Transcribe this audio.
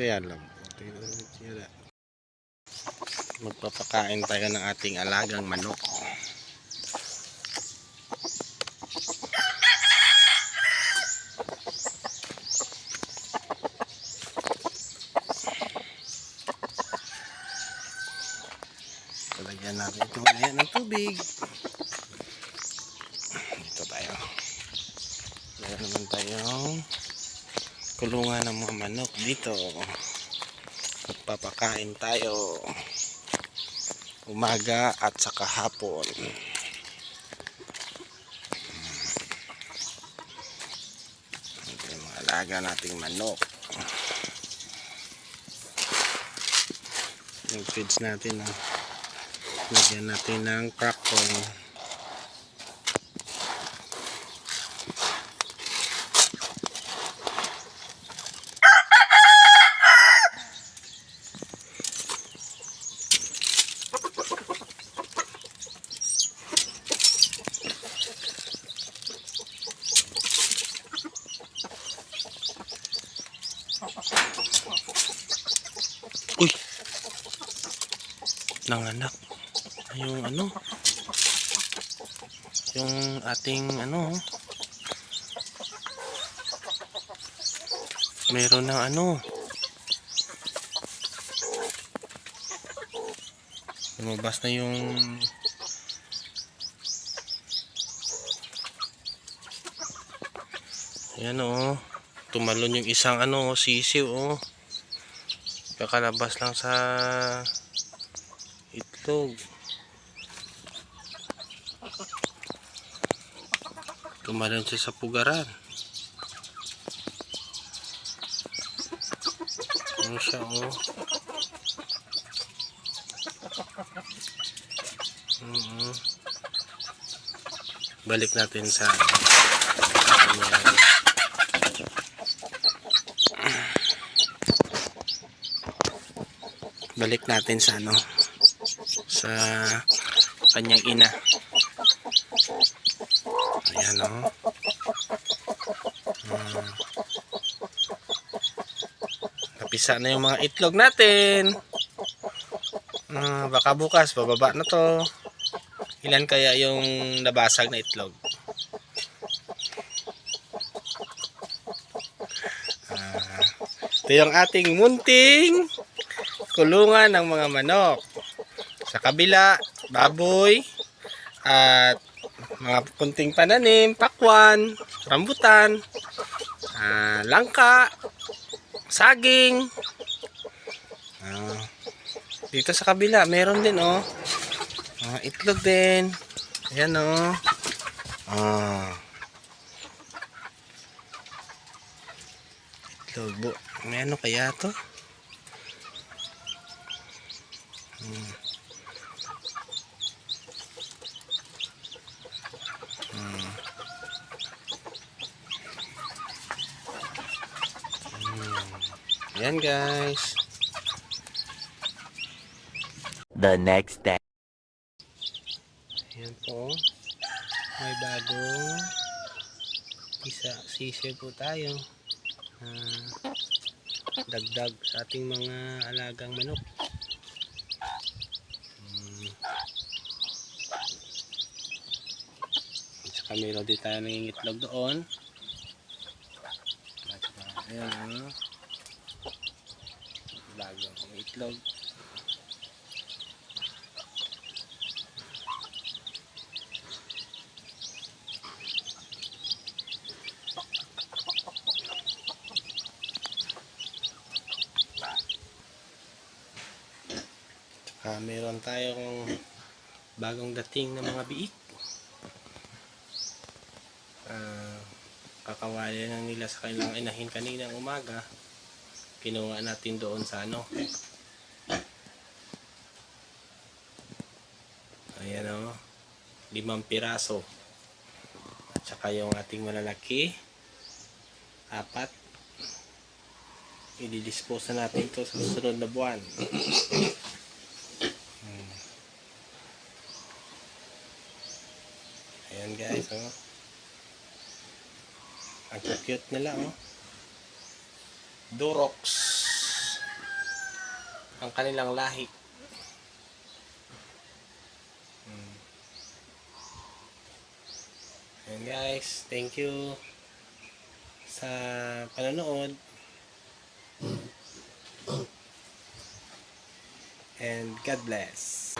Kaya lang. Magpapakain tayo ng ating alagang manok. Talagyan natin ito ngayon ng tubig. Dito tayo. Meron naman tayong kulungan ng mga manok dito. Magpapakain tayo umaga at saka hapon. Ito yung mga alaga nating manok. Yung feeds natin, lagyan natin ng crack corn. Uy! Nanganak. Yung yung ating meron ng lumabas na yung ayan tumalon yung isang sisiw kakalabas lang sa itlog. Tumalon siya sa pugaran. Ano siya balik natin sa balik natin sa sa kanyang ina. Ayan napisa na yung mga itlog natin. Baka bukas bababa na to. Ilan kaya yung nabasag na itlog? Ito yung ating munting kulungan ng mga manok. Sa kabila, baboy at mga kunting pananim, pakwan, rambutan, langka, saging. Dito sa kabila meron din itlog din. Ayan itlog. May kaya to? Ayan guys. The next day. Ayan po. May bagong sisig po tayo. Dagdag sa ating mga alagang manok. Saka meron din tayo ng itlog doon. Ayan bagong itlog. Meron tayong bagong dating na mga biik. Kakawali lang nila sa kanilang inahin kaninang umaga. Kinuha natin doon sa ayan 5 piraso. At saka yung ating malalaki 4. I-dispose na natin ito sa susunod na buwan. Ayan guys ang cute nila Durox. ang kanilang lahi. And guys, thank you sa panonood. And God bless.